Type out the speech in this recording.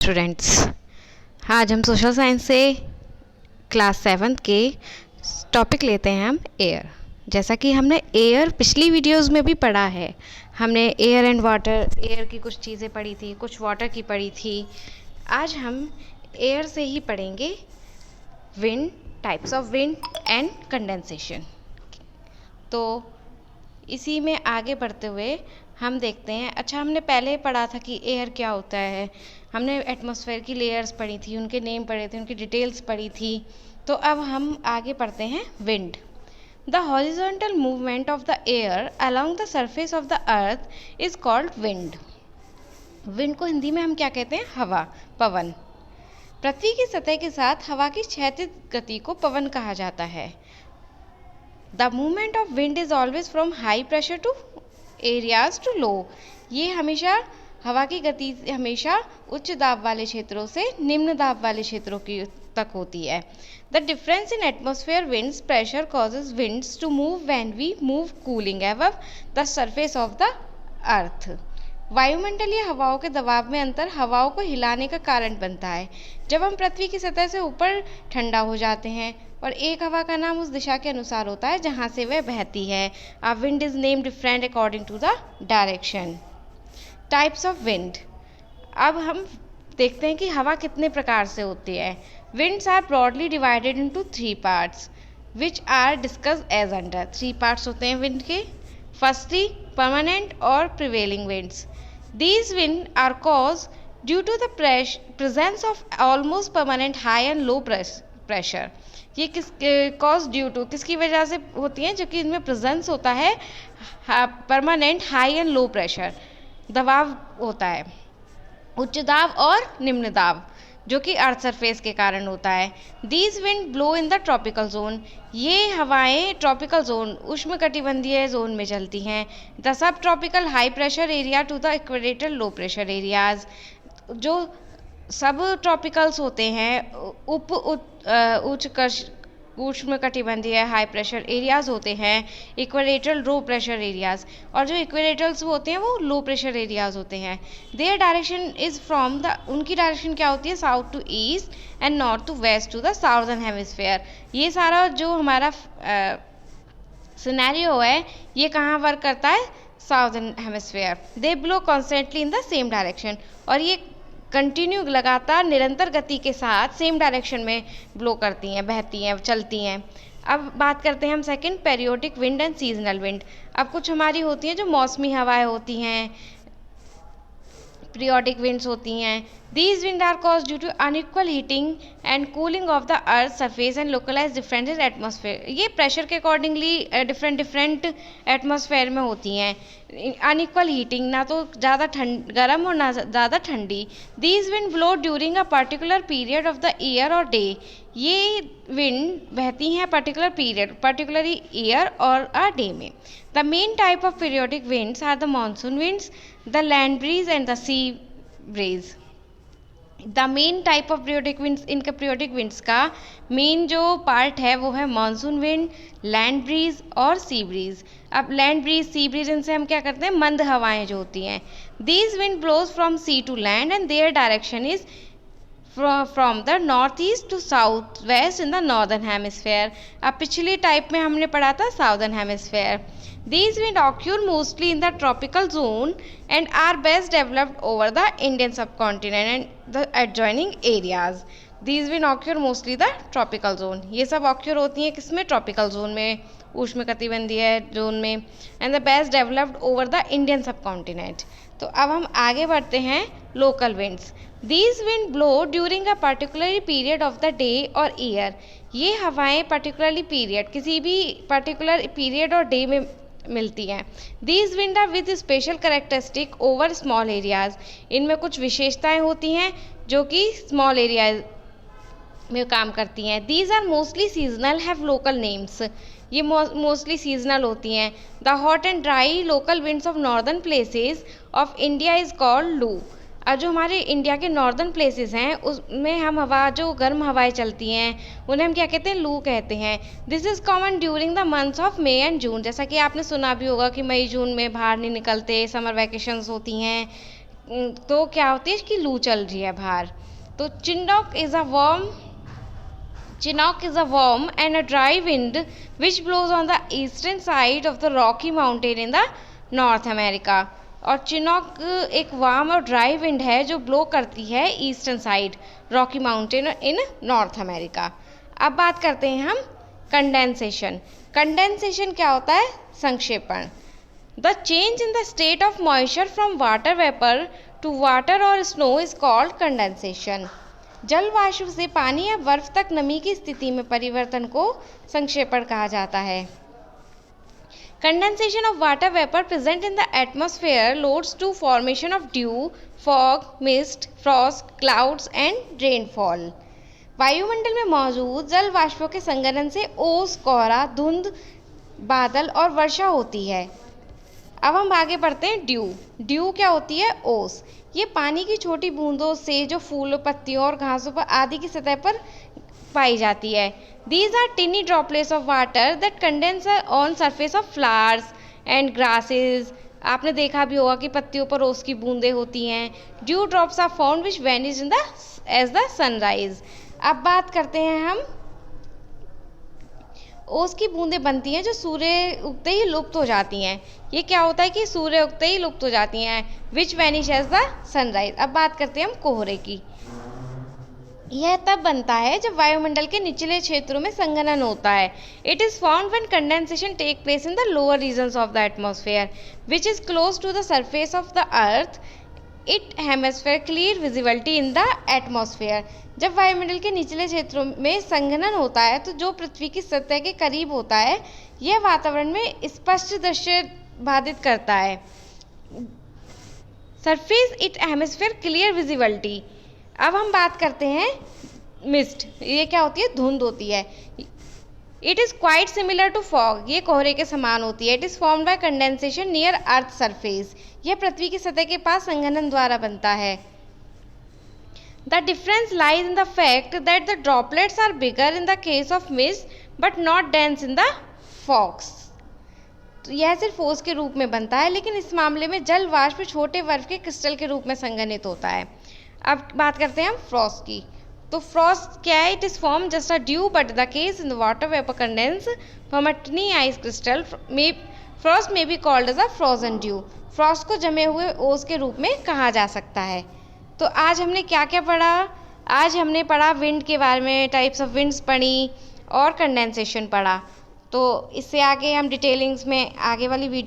Students, आज हम social science से क्लास 7 के टॉपिक लेते हैं हम एयर। जैसा कि हमने एयर पिछली वीडियोस में भी पढ़ा है, हमने एयर एंड वाटर, एयर की कुछ चीज़ें पढ़ी थी, कुछ वाटर की पढ़ी थी। आज हम एयर से ही पढ़ेंगे wind, types of wind and condensation. तो इसी में आगे बढ़ते हुए हम देखते हैं। अच्छा, हमने पहले पढ़ा था कि एयर क्या होता है, हमने एटमॉस्फेयर की लेयर्स पढ़ी थी, उनके नेम पढ़े थे, उनकी डिटेल्स पढ़ी थी। तो अब हम आगे पढ़ते हैं wind. The horizontal movement of the air along the surface of the earth is called wind. Wind को हिंदी में हम क्या कहते हैं? हवा, पवन। पृथ्वी की सतह के साथ हवा की क्षैतिज गति को पवन कहा जाता है। The movement of wind is always from high pressure to areas to low. ये हमेशा हवा की गति हमेशा उच्च दाब वाले क्षेत्रों से निम्न दाब वाले क्षेत्रों की तक होती है। The difference in atmosphere winds pressure causes winds to move when we move cooling above the surface of the earth. वायुमंडलीय हवाओं के दबाव में अंतर हवाओं को हिलाने का कारण बनता है। जब हम पृथ्वी की सतह से ऊपर ठंडा हो जाते हैं और एक हवा का नाम उस दिशा के अनुसार होता है जहाँ से वह बहती है। A wind is name different according to the direction. Types of wind. अब हम देखते हैं कि हवा कितने प्रकार से होती है। Winds are broadly divided into 3 parts which are discussed as under. 3 parts होते हैं विंड के। फर्स्टली, परमानेंट और prevailing winds. These winds are caused due to the presence of almost permanent high and low pressure. ये किस cause due to किसकी वजह से होती हैं? जो कि इनमें प्रेजेंस होता है permanent high and low pressure, दबाव होता है, उच्च दाब और निम्न दाब, जो कि अर्थ सरफेस के कारण होता है। These wind blow in the tropical zone. ये हवाएं ट्रॉपिकल जोन, उष्णकटिबंधीय जोन में चलती हैं। The sub tropical high pressure area to the equatorial low pressure areas. जो सब ट्रॉपिकल्स होते हैं, उष्णकटिबंधीय हाई प्रेशर एरियाज होते हैं, इक्वेटोरियल लो प्रेशर एरियाज, और जो इक्वेटोरियल्स होते हैं वो लो प्रेशर एरियाज होते हैं। Their direction is from the, उनकी डायरेक्शन क्या होती है? South to east and north to west to the southern hemisphere. ये सारा जो हमारा सिनेरियो है ये कहाँ वर्क करता है? Southern hemisphere. They blow constantly in the same direction. और ये कंटिन्यू, लगातार, निरंतर गति के साथ सेम डायरेक्शन में ब्लो करती हैं, बहती हैं, चलती हैं। अब बात करते हैं हम second, periodic wind and seasonal wind. अब कुछ हमारी होती हैं जो मौसमी हवाएं होती हैं, पीरियोडिक विंड्स होती हैं। These wind are cause due to unequal heating and cooling of the earth surface and localize different in atmosphere. ये प्रेशर के अकॉर्डिंगली डिफरेंट एटमॉस्फेयर में होती हैं। अनइक्वल हीटिंग, ना तो ज़्यादा गर्म और ना ज़्यादा ठंडी। These wind blow during a particular period of the year और डे। ये विंड बहती हैं पर्टिकुलर पीरियड, पर्टिकुलरली ईयर और अ डे में। The main type of periodic winds are the monsoon winds, the land breeze and the sea breeze. The main type of periodic winds, इनके periodic winds का main जो part है वो है monsoon wind, land breeze और sea breeze. अब land breeze, sea breeze, इनसे हम क्या करते हैं? मंद हवाएं जो होती हैं। These wind blows from sea to land and their direction is from the north east to south west in the northern hemisphere. अब पिछली टाइप में हमने पढ़ा था southern hemisphere. These winds occur mostly in the tropical zone and are best developed over the Indian subcontinent and the adjoining areas. These winds occur mostly the tropical zone. ये सब occur होती हैं किसमें? Tropical zone में, उष्णकटिबंधीय zone में, and the best developed over the Indian subcontinent. तो अब हम आगे बढ़ते हैं local winds. These winds blow during a particular period of the day or year. ये हवाएं पर्टिकुलरली पीरियड, किसी भी पर्टिकुलर पीरियड और डे में मिलती हैं। These wind are with special characteristic over small areas. इनमें कुछ विशेषताएं होती हैं जो कि स्मॉल एरियाज में काम करती हैं। These are mostly seasonal, have local names. ये मोस्टली सीजनल होती हैं। The hot and dry local winds of northern places of India is called loo. और जो हमारे इंडिया के नॉर्दर्न प्लेसेस हैं उसमें हम हवा, जो गर्म हवाएं चलती हैं उन्हें हम क्या कहते हैं? लू कहते हैं। This is common during the months of May and June. जैसा कि आपने सुना भी होगा कि मई जून में बाहर नहीं निकलते, समर वैकेशंस होती हैं, तो क्या होती है कि लू चल रही है बाहर। तो चिनॉक is a warm and a dry wind which blows on the eastern side of the Rocky Mountain in the North America। और चिनॉक एक वार्म और ड्राई विंड है जो ब्लो करती है eastern side Rocky mountain in north America. अब बात करते हैं हम कंडेंसेशन। कंडेंसेशन क्या होता है? संक्षेपण। The change in the state of moisture from water vapour to water और स्नो इज कॉल्ड कंडेंसेशन। जल वाष्प से पानी या बर्फ तक नमी की स्थिति में परिवर्तन को संक्षेपण कहा जाता है। Condensation of water vapor present in the atmosphere leads to formation of dew, fog, mist, frost, clouds and rainfall। वायुमंडल में मौजूद जल वाष्पों के संघनन से ओस, कोहरा, धुंध, बादल और वर्षा होती है। अब हम आगे बढ़ते हैं ड्यू। ड्यू क्या होती है? ओस। ये पानी की छोटी बूंदों से जो फूलों, पत्तियों और घासों पर आदि की सतह पर पाई जाती है। These are tiny droplets of water that condense on surface of flowers and grasses। आपने देखा भी होगा कि पत्तियों पर ओस की बूंदें होती हैं। Dew drops are found which vanish in the as the sunrise। अब बात करते हैं हम ओस की बूंदें बनती हैं जो सूर्य उगते ही लुप्त हो जाती हैं। ये क्या होता है कि सूर्य उगते ही लुप्त हो जाती हैं। विच वैनिश एज द सनराइज। अब बात करते हैं हम कोहरे की। यह तब बनता है जब वायुमंडल के निचले क्षेत्रों में संघनन होता है। It is formed when condensation take place in the lower regions of the atmosphere which is close to the surface of the earth. It hemisphere clear visibility in the atmosphere. जब वायुमंडल के निचले क्षेत्रों में संघनन होता है तो जो पृथ्वी की सतह के करीब होता है यह वातावरण में स्पष्ट दृश्य बाधित करता है। Surface it hemisphere clear visibility. अब हम बात करते हैं मिस्ट। ये क्या होती है? धुंध होती है। It is quite similar to fog. ये कोहरे के समान होती है। It is formed by condensation near earth surface. यह पृथ्वी की सतह के पास संघनन द्वारा बनता है। The difference lies in the fact that the droplets are bigger in the case of mist but not dense in the fogs. तो यह सिर्फ ओस के रूप में बनता है लेकिन इस मामले में जल वाष्प छोटे बर्फ के क्रिस्टल के रूप में संघनित होता है। अब बात करते हैं हम फ्रॉस्ट की। तो फ्रॉस्ट क्या है? It is form just a dew but the case in the water vapour condense from a tiny ice crystal. Frost may be called as a frozen dew. Frost को जमे हुए ओस के रूप में कहा जा सकता है। तो आज हमने क्या क्या पढ़ा? आज हमने पढ़ा विंड के बारे में, टाइप्स ऑफ विंड्स पढ़ी और कंडेंसेशन पढ़ा। तो इससे आगे हम डिटेलिंग्स में आगे वाली वीडियो